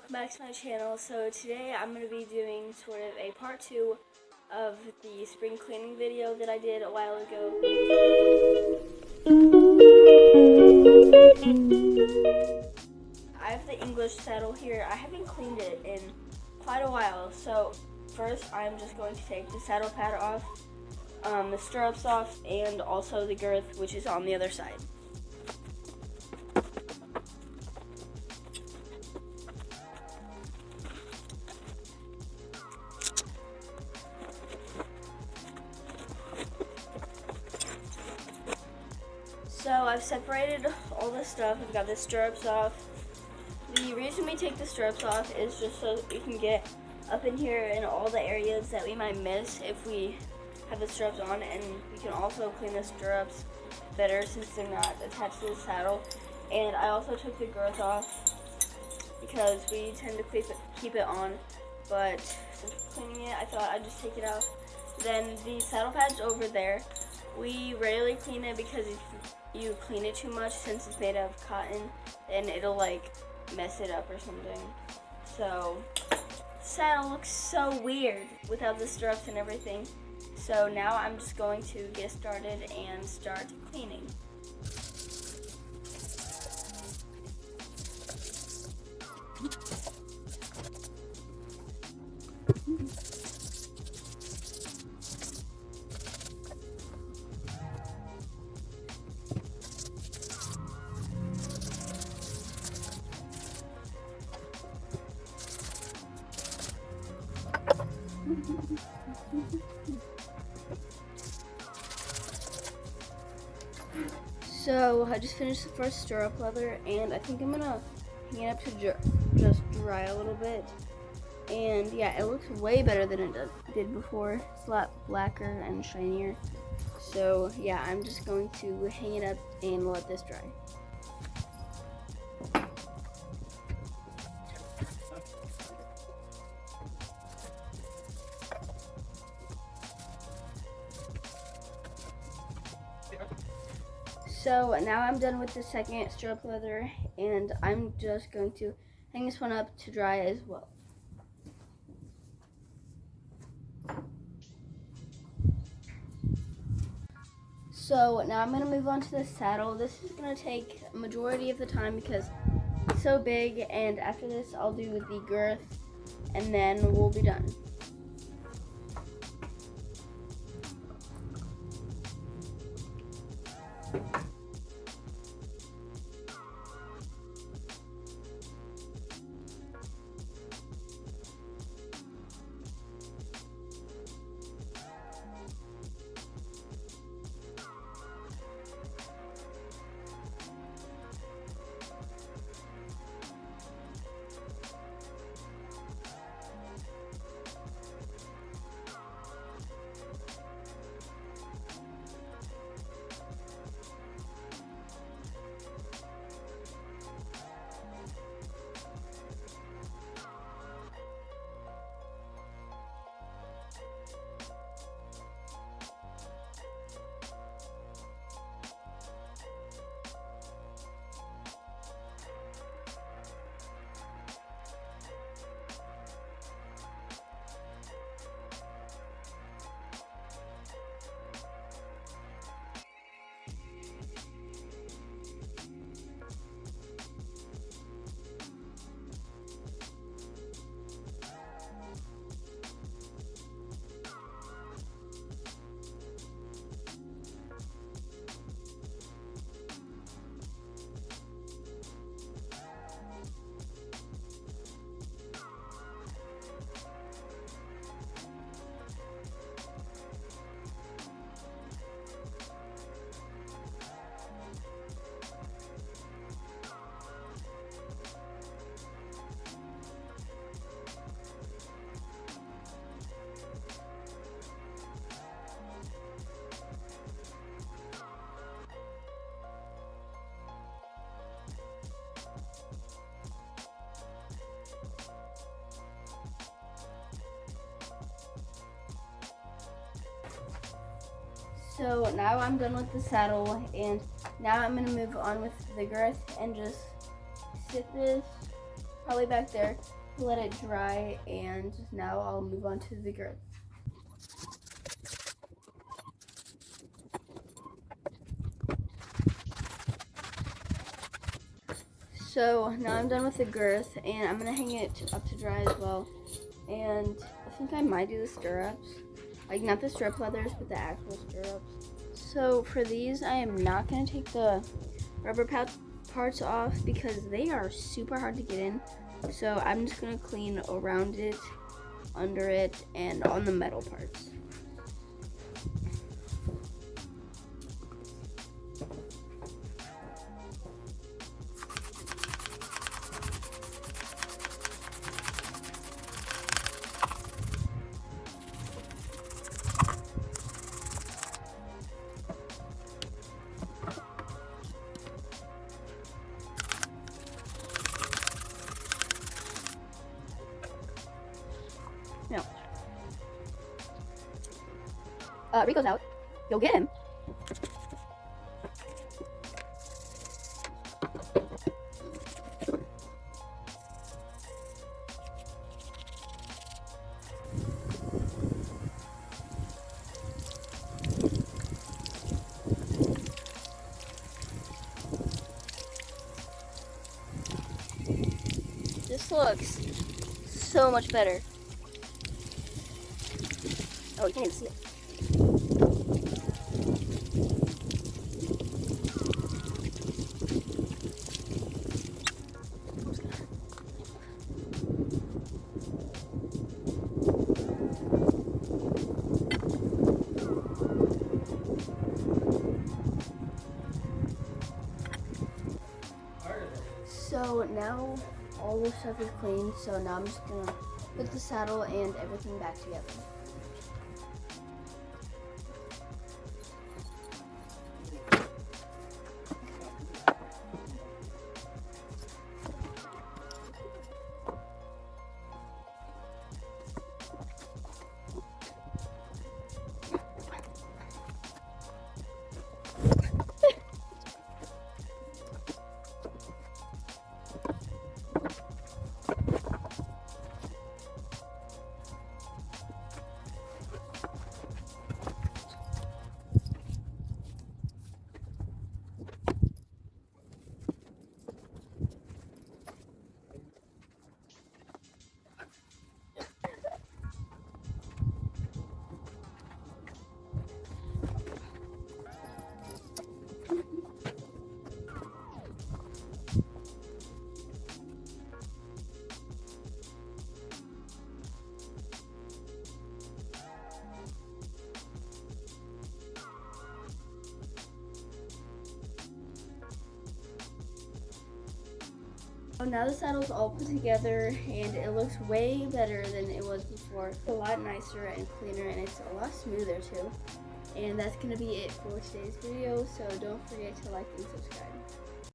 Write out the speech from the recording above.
welcome back to my channel. So today I'm going to be doing sort of a part 2 of the spring cleaning video that I did a while ago. I have the English saddle here. I haven't cleaned it in quite a while, so first I'm just going to take the saddle pad off, the stirrups off, and also the girth, which is on the other side. So I've separated all this stuff. I've got the stirrups off. The reason we take the stirrups off is just so we can get up in here in all the areas that we might miss if we have the stirrups on, and we can also clean the stirrups better since they're not attached to the saddle. And I also took the girth off because we tend to keep it on, but since we're cleaning it, I thought I'd just take it off. Then the saddle pad's over there. We rarely clean it because if you clean it too much, since it's made out of cotton, then it'll like mess it up or something. So the saddle looks so weird without the stirrups and everything. So now I'm just going to get started and start cleaning. So I just finished the first stirrup leather, and I think I'm gonna hang it up to just dry a little bit. And yeah, it looks way better than it did before. It's a lot blacker and shinier. So yeah, I'm just going to hang it up and let this dry. So now I'm done with the second stirrup leather, and I'm just going to hang this one up to dry as well. So now I'm going to move on to the saddle. This is going to take a majority of the time because it's so big, and after this I'll do the girth and then we'll be done. So now I'm done with the saddle, and now I'm going to move on with the girth and just sit this probably back there. Let it dry, and now I'll move on to the girth. So now I'm done with the girth, and I'm gonna hang it up to dry as well. And I think I might do the stirrups, like not the strip leathers, but the actual stirrups. So for these, I am not gonna take the rubber parts off because they are super hard to get in. So I'm just gonna clean around it, under it, and on the metal parts. No. Rico's out. Go get him. This looks so much better. Oh, you can't even see it. So now all the stuff is clean, so now I'm just gonna put the saddle and everything back together. So now the saddle's all put together and it looks way better than it was before. It's a lot nicer and cleaner and it's a lot smoother too. And that's going to be it for today's video, so don't forget to like and subscribe.